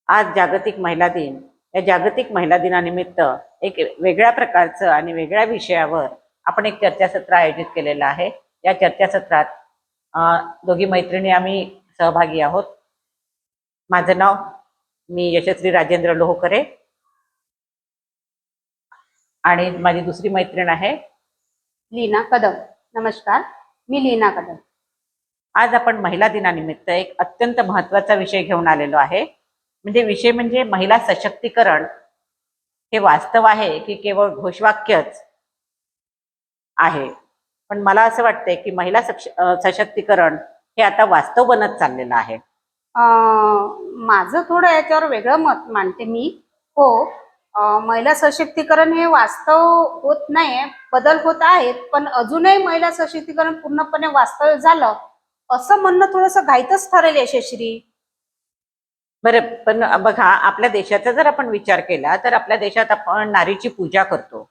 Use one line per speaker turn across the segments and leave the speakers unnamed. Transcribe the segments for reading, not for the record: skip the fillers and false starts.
आज जागतिक महिला दिन. या जागतिक महिला दिनानिमित्त एक वेगळ्या प्रकारचं आणि वेगळ्या विषयावर आपण एक चर्चासत्र आयोजित केलेलं आहे. या चर्चासत्रात दोघी मैत्रिणी आम्ही सहभागी आहोत. माझं नाव मी यशस्वी राजेंद्र लोहकरे आणि माझी दुसरी मैत्रीण आहे
लीना कदम. नमस्कार, मी लीना कदम.
आज आपण महिला दिनानिमित्त एक अत्यंत महत्त्वाचा विषय घेऊन आलेलो आहे. विषय म्हणजे महिला सशक्तीकरण हे वास्तव आहे की केवळ घोषवाक्यच आहे. पण मला असं वाटतंय की महिला सशक्तीकरण हे आता वास्तव बनत चाललेलं आहे.
माझं थोडं याच्यावर वेगळं मत मांडते मी. हो, महिला सशक्तीकरण हे वास्तव होत नाहीये, बदल होत आहेत, पण अजूनही महिला सशक्तीकरण पूर्णपणे वास्तव झालं असं म्हणणं थोडंसं घाईतच ठरेल यशस्वी.
बरं, पण बघा, आपल्या देशाचा जर आपण विचार केला तर आपल्या देशात आपण नारीची पूजा करतो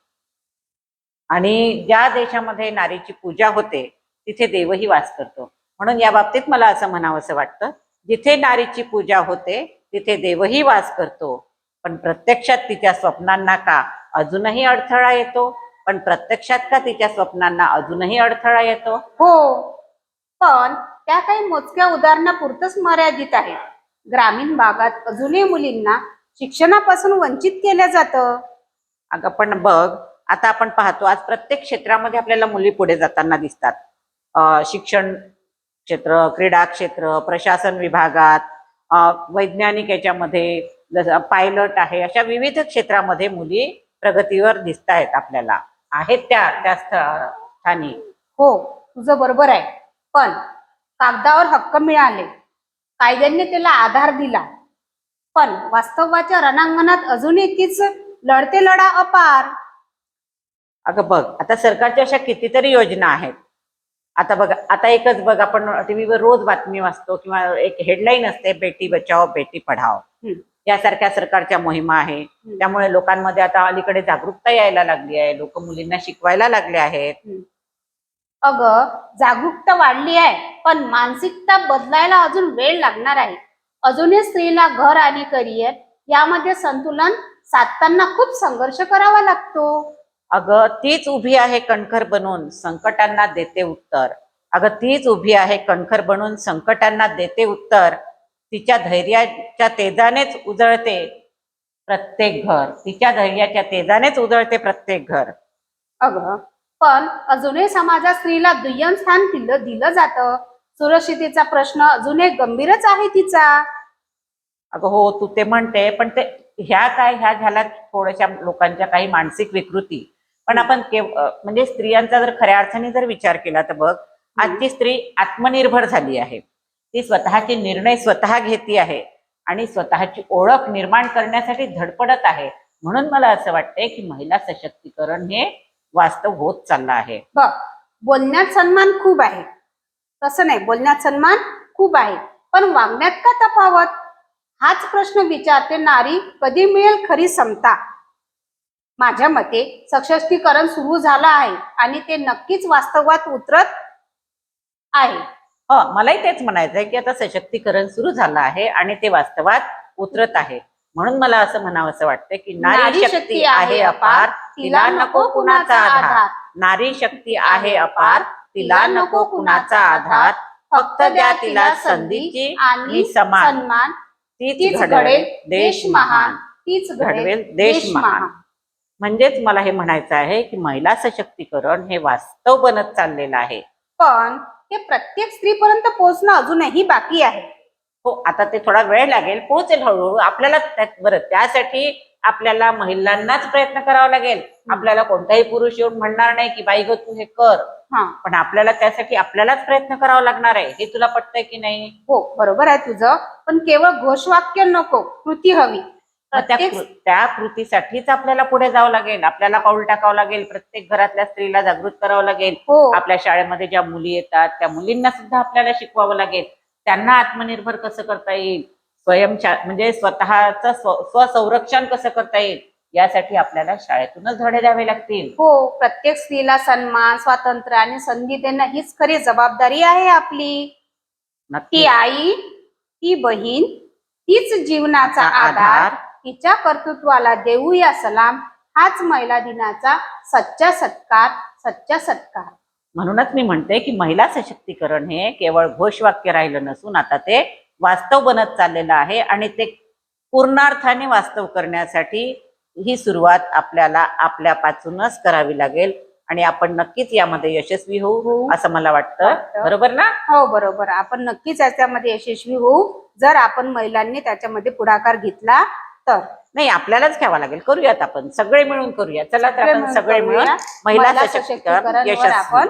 आणि ज्या देशामध्ये नारीची पूजा होते तिथे देवही वास करतो. म्हणून या बाबतीत मला असं म्हणावंसं वाटतं, जिथे नारीची पूजा होते तिथे देवही वास करतो. पण प्रत्यक्षात तिच्या स्वप्नांना का अजूनही अडथळा येतो?
हो, पण त्या काही मोजक्या उदाहरणापुरतच मर्यादित आहे. ग्रामीण भागात अजूनही मुलींना शिक्षणापासून वंचित केलं जातं.
अगं पण बघ, आता आपण पाहतो आज प्रत्येक क्षेत्रामध्ये आपल्याला मुली पुढे जाताना दिसतात. शिक्षण क्षेत्र, क्रीडा क्षेत्र, प्रशासन विभागात, वैज्ञानिक याच्यामध्ये, जसं पायलट आहे, अशा विविध क्षेत्रामध्ये मुली प्रगतीवर दिसत आहेत आपल्याला, आहेत त्या स्थानी.
हो, तुझं बरोबर आहे. पण कागदावर हक्क मिळाले, कायद्याने त्याला आधार दिला, पण वास्तवाच्या रणांगणात अजूनही तीच लढते लढा अपार.
अगं बघ, आता सरकारच्या अशा कितीतरी योजना आहेत. आता बघ, आता एकच बघ, आपण टीव्हीवर रोज बातमी वाचतो किंवा एक हेडलाईन असते, बेटी बचाओ बेटी पढाओ. यासारख्या सरकारच्या मोहिमा आहे. त्यामुळे लोकांमध्ये आता अलीकडे जागरूकता यायला लागली आहे. लोक मुलींना शिकवायला लागले आहेत.
अगं, जागरूकता वाढली आहे, पण मानसिकता बदलायला अजून वेळ लागणार आहे. अजूनही स्त्रीला घर आणि करिअर यामध्ये संतुलन साधताना खूप संघर्ष करावा लागतो.
अगं, तीच उभी आहे कणखर बनून संकटांना देते उत्तर. तिच्या धैर्याच्या तेजानेच उजळते प्रत्येक घर.
अगं, पण अजूनही समाजात स्त्रीला दुय्यम स्थान दिलं जातं. सुरक्षितेचा प्रश्न अजूनही गंभीरच आहे तिचा.
अगं हो, तू ते म्हणते, पण ते ह्या झाल्या थोड्याशा लोकांच्या काही मानसिक विकृती. पण आपण स्त्रियांचा जर खऱ्या अर्थाने जर विचार केला तर बघ, आजची स्त्री आत्मनिर्भर झाली आहे. ती स्वतःचे निर्णय स्वतः घेती आहे आणि स्वतःची ओळख निर्माण करण्यासाठी धडपडत आहे. म्हणून मला असं वाटतंय की महिला सशक्तीकरण हे वास्तव होत चाललं आहे.
बघ, बोलण्यात सन्मान खूप आहे, तसं नाही, बोलण्यात सन्मान खूप आहे, पण वागण्यात का तफावत? हाच प्रश्न विचारते नारी. कधी मिळेल खरी समता? माझ्या मते सशक्तीकरण सुरू झालं आहे आणि ते नक्कीच वास्तवात उतरत आहे.
मलाही तेच म्हणायचं आहे की आता सशक्तीकरण सुरू झालं आहे आणि ते वास्तवात उतरत आहे. म्हणून मला असं म्हणावंसं वाटतं की नारी शक्ती आहे अपार, तिला नको कुणाचा आधार. नारी शक्ती आहे अपार, तिला नको कुणाचा आधार. फक्त द्या तिला संधीची आणि सन्मान. तीच घडवेल देश महान. म्हणजेच मला हे म्हणायचं आहे की महिला सशक्तीकरण हे वास्तव बनत चाललेलं आहे.
पण हे प्रत्येक स्त्रीपर्यंत पोहोचणं अजूनही बाकी आहे.
हो, आता ते थोडा वेळ लागेल, पोहोचेल हळूहळू. आपल्याला बरं, त्यासाठी आपल्याला महिलांनाच प्रयत्न करावा लागेल. आपल्याला कोणताही पुरुष येऊन म्हणणार नाही की बाई ग तू हे कर. पण आपल्याला त्यासाठी आपल्यालाच प्रयत्न करावा लागणार आहे. हे तुला पटतंय की नाही?
हो, बरोबर आहे तुझं, पण केवळ घोषवाक्य नको, कृती हवी.
त्या कृतीसाठीच आपल्याला पुढे जावं लागेल, आपल्याला पाऊल टाकावं लागेल. प्रत्येक घरातल्या स्त्रीला जागृत करावं लागेल. आपल्या शाळेमध्ये ज्या मुली येतात त्या मुलींना सुद्धा आपल्याला शिकवावं लागेल. त्यांना आत्मनिर्भर कसं करता येईल, स्वतःचं स्वसंरक्षण कसं करता येईल, यासाठी आपल्याला शाळेतूनच धडे द्यावे लागतील.
हो, प्रत्येक स्त्रीला सन्मान, स्वातंत्र्य आणि संधी देणं हीच खरी जबाबदारी आहे आपली. ती आई, ती बहीण, तीच जीवनाचा आधार, तिच्या कर्तृत्वाला देऊया सलाम. हाच महिला दिनाचा सच्चा सत्कार.
म्हणूनच मी म्हणते की महिला सशक्तीकरण हे केवळ घोषवाक्य राहिलं नसून आता ते वास्तव बनत चाललेलं आहे आणि ते पूर्णार्थाने वास्तव करण्यासाठी ही सुरुवात आपल्याला आपल्यापासूनच करावी लागेल आणि आपण नक्कीच यामध्ये यशस्वी होऊ असं मला वाटतं. बरोबर ना?
हो बरोबर. आपण नक्कीच याच्यामध्ये यशस्वी होऊ जर आपण महिलांनी त्याच्यामध्ये पुढाकार घेतला तर.
नाही, आपल्यालाच घ्यावा लागेल. करूयात, आपण सगळे मिळून करूया. चला तर आपण सगळे मिळून महिला सशक्तीकरण
आपण